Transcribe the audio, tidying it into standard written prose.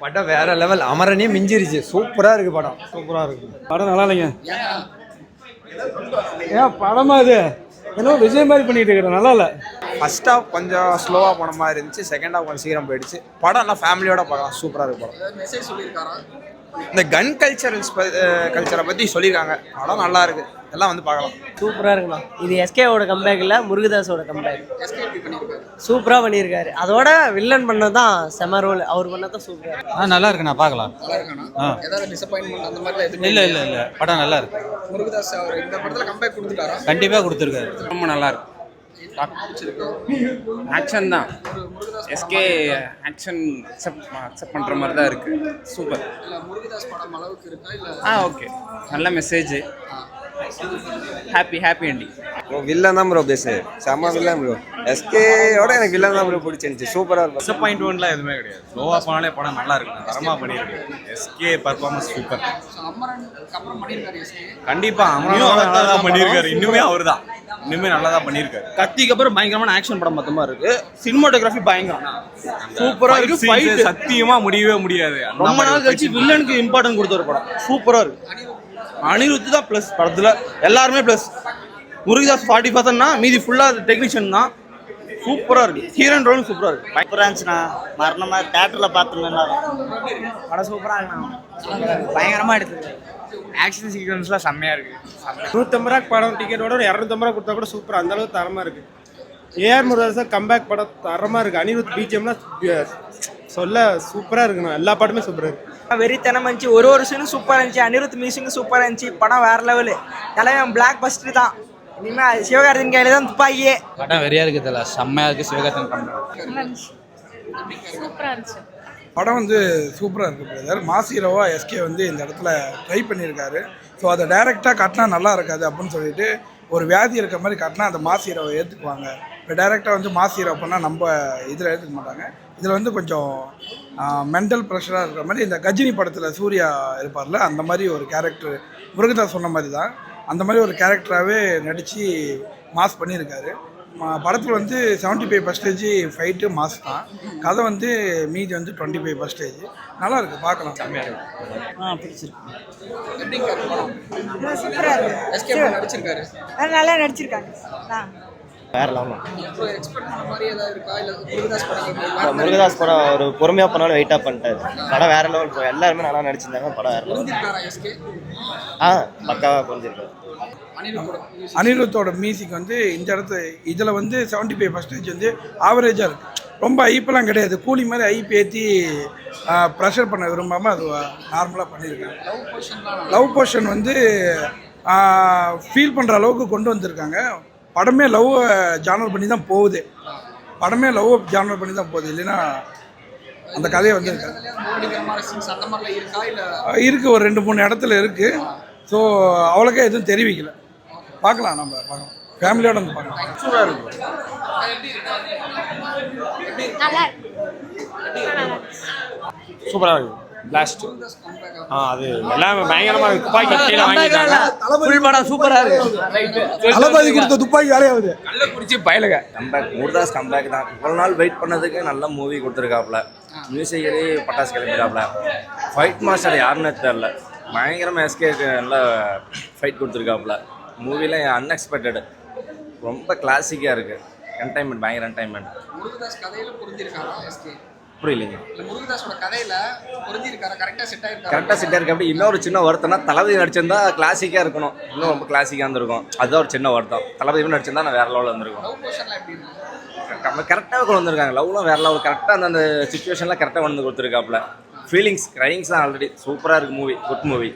படம் வேற லெவல். அமரனே மிஞ்சிருச்சு. சூப்பரா இருக்கு படம். சூப்பரா இருக்கு படம். நல்லா இல்லைங்க. ஏன் படமா இது என்ன விஜய் மாதிரி பண்ணிட்டு இருக்கிற? நல்லா இல்லை. ஃபர்ஸ்ட் ஹாஃப் கொஞ்சம் ஸ்லோவாக போன மாதிரி இருந்துச்சு. செகண்ட் ஹாஃப் கொஞ்சம் சீக்கிரம் போயிடுச்சு. படம் எல்லாம் ஃபேமிலியோட பார்க்கலாம். சூப்பராக இருக்கு படம். இந்த கன் கல்ச்சரை பற்றி சொல்லியிருக்காங்க. படம் நல்லா இருக்கு. எல்லாம் வந்து பார்க்கலாம். சூப்பராக இருக்குண்ணா. இது எஸ்கேவோட கம்பேக் இல்லை, முருகதாஸோட கம்பேக். சூப்பராக பண்ணியிருக்காரு. அதோட வில்லன் பண்ணது தான் செம ரோல். அவர் பண்ணது தான் சூப்பராக. நல்லா இருக்குண்ணா, பார்க்கலாம். இல்லை இல்லை இல்லை, படம் நல்லா இருக்கு. முருகதாஸ் அவர் இந்த படத்தில் கம்பேக் கொடுத்துட்டாரா? கண்டிப்பாக கொடுத்துருக்காரு. ரொம்ப நல்லா இருக்கு. ஆக்ஷன் தான். எஸ்கே ஆக்ஷன் அக்செப்ட் பண்ணுற மாதிரி தான் இருக்கு. சூப்பர். முருகதாஸ் படம் அளவுக்கு இருக்கா இல்லை? ஓகே, நல்ல மெசேஜ். Happy ending. வில்லன் தான் ப்ரோ பேசு. செம்ம வில்லன் ப்ரோ. எஸ்கேயோட எனக்கு வில்லன் தான் ப்ரோ பிடிச்சிருந்துச்சு. சூப்பராக இருக்கும். டிசப்பாயின்ட்மெண்ட்லாம் எதுவுமே கிடையாது. ஸ்லோவாக போனாலே படம் நல்லா இருக்கு. தரமாக பண்ணியிருக்கு. SK performance super. கண்டிப்பாக அமரன் நல்லா தான் பண்ணியிருக்காரு. இன்னுமே அவர் தான் நல்லா தான் பண்ணியிருக்காரு. கத்திக்கு அப்புறம் பயங்கரமான ஆக்ஷன் படம் மொத்தமா இருக்கு. சினிமாட்டோகிராஃபி பயங்கரம் சூப்பரா இருக்கு. சத்தியமா முடியவே முடியாது. ரொம்ப நாள் கழிச்சு வில்லனுக்கு இம்பார்ட்டன்ட் கொடுத்த ஒரு படம். சூப்பரா இருக்கு. அனிருத் தான் பிளஸ் படத்துல. எல்லாருமே பிளஸ். முருகதாஸ் 40%னா மீதி ஃபுல்லா டெக்னீஷியன் தான். சூப்பரா இருக்கு. ஹீரோயின் ரோல் சூப்பரா இருக்கு. சூப்பராக இருந்துச்சுண்ணா. மரணமா தேட்டரில் பார்த்துருந்தேன். படம் சூப்பராக இருக்குண்ணா. பயங்கரமாக எடுத்துருக்கு. ஆக்ஷன் சீக்வன்ஸ்லாம் செம்மையா இருக்கு. 150 ரூபா படம் டிக்கெட்டோட 250 ரூபா கொடுத்தா கூட சூப்பர். அந்த அளவுக்கு தரமா இருக்கு. ஏஆர் முருகதாஸ் கம்பேக் படம் தரமா இருக்கு. அனிருத் பிஜிஎம்லாம் சொல்ல சூப்பரா இருக்குண்ணா. எல்லா பாட்டுமே சூப்பரா இருக்கு. வெறித்தனம் இருந்துச்சு. ஒரு சீனும் சூப்பராக இருந்துச்சு. அனிருத் மியூசிக்கும் சூப்பராக இருந்துச்சு. படம் வேற லெவலு. தலைவன் பிளாக் பஸ்டர் தான். இனிமேல் சிவகார்த்திகேயன் கையில தான் துப்பாக்கியே. படம் வெறியா இருக்கு. தெரியல, செம்மையா இருக்கு. சிவகார்த்திகேயன் சூப்பரா இருந்துச்சு. படம் வந்து சூப்பராக இருக்குது பிரதர். மாஸ் ஹீரோவா எஸ்கே வந்து இந்த இடத்துல ட்ரை பண்ணியிருக்காரு. ஸோ அதை டைரெக்டாக காட்டினா நல்லா இருக்காது அப்படின்னு சொல்லிட்டு ஒரு வியாதி இருக்க மாதிரி காட்டினா அந்த மாஸ் ஹீரோவை ஏற்றுக்குவாங்க. இப்போ டைரெக்டாக வந்து மாஸ் ஹீரோ பண்ணால் நம்ம இதில் ஏற்றுக்க மாட்டாங்க. இதில் வந்து கொஞ்சம் மென்டல் ப்ரெஷராக இருக்கிற மாதிரி இந்த கஜினி படத்தில் சூர்யா இருப்பார்ல, அந்த மாதிரி ஒரு கேரக்டர் முருகதாஸ் சொன்ன மாதிரி தான். அந்த மாதிரி ஒரு கேரக்டராகவே நடித்து மாஸ் பண்ணியிருக்காரு. படத்தில் வந்து 75% ஃபைட்டு மாஸ் தான். கதை வந்து மீதி வந்து 25%. நல்லா இருக்கு, பார்க்கலாம். சூப்பராக நடிச்சிருக்காரு. நல்லா நடிச்சிருக்காங்க. வேற லெவல். முருகதாஸ் படம் ஒரு பொறுமையாக பண்ணாலும் வெயிட்டாக பண்ணிட்டாரு. படம் வேற லெவல் போய் எல்லாருமே நல்லா நடிச்சிருந்தாங்க. படம் வேற லெவல். பக்காவாக புரிஞ்சிருக்காரு. அனிருத்தோட மியூசிக் வந்து இந்த இதில் வந்து 75% வந்து ஆவரேஜாக இருக்குது. ரொம்ப ஐப்பெல்லாம் கிடையாது. கூலி மாதிரி ஐப் ஏற்றி ப்ரெஷர் பண்ண விரும்பாமல் அது நார்மலாக பண்ணியிருக்காங்க. லவ் போர்ஷன் வந்து ஃபீல் பண்ணுற அளவுக்கு கொண்டு வந்திருக்காங்க. படமே லவ் ஜானர் பண்ணி தான் போகுது. இல்லைன்னா அந்த கதையை வந்து இருக்குது. ஒரு 2-3 இடத்துல இருக்குது. ஸோ அவ்வளோக்கா எதுவும் தெரிவிக்கல. பார்க்கலாம், நம்ம பார்க்கலாம். ஃபேமிலியோட வந்து பார்க்கலாம். சூப்பராக இருக்கும். சூப்பராக இருக்கு. பிளாஸ்ட் அது எல்லாமே பயங்கரமா இருக்கு. துப்பாக்கி கீழே வாங்கிட்டாங்க. ஃபுல் படம் சூப்பராக இருக்கு. தளபதி கொடுத்த துப்பாக்கி வேலையாகுது. நல்ல பிடிச்சி பயலுங்க. கம்பேக் முருகதாஸ் கம்பேக் தான். இவ்வளோ நாள் வெயிட் பண்ணதுக்கு நல்ல மூவி கொடுத்துருக்காப்புல. மியூசிக்கலி பட்டாசு கிளம்பிடாப்புல. ஃபைட் மாஸ்டர் யாருன்னு தெரில. பயங்கரமாக எஸ்கேக்கு நல்ல ஃபைட் கொடுத்துருக்காப்புல. மூவியில் அன்எக்ஸ்பெக்டடு. ரொம்ப கிளாசிக்காக இருக்குது. என்டர்டைன்மெண்ட், பயங்கர என்டர்டைன்மெண்ட். முருகதாஸ் கதையில் புரிஞ்சிருக்காரா எஸ்கே? புரியலைங்க. முருகதாஸோட கதையில் புரிஞ்சிருக்காரா? கரெக்டாக செட் இருக்கு. அப்படி இன்னொரு சின்ன வருத்தம்னா தளபதி நடிச்சிருந்தா கிளாசிக்காக இருக்கணும். இன்னும் ரொம்ப கிளாசிக்காக இருந்திருக்கும். அதுதான் ஒரு சின்ன வருத்தம். தளபதி நடிச்சிருந்தா நான் வேறு லெவலில் இருந்திருக்கும். கரெக்டாக கொண்டு வந்திருக்காங்க. லவ்லாம் வேறு லெவல். கரெக்டாக அந்த சுச்சுவேஷன்லாம் கரெக்டாக கொண்டு வந்து கொடுத்துருக்காப்புல. ஃபீலிங்ஸ் க்ரைங்ஸ் தான் ஆல்ரெடி. சூப்பராக இருக்குது மூவி. Good movie.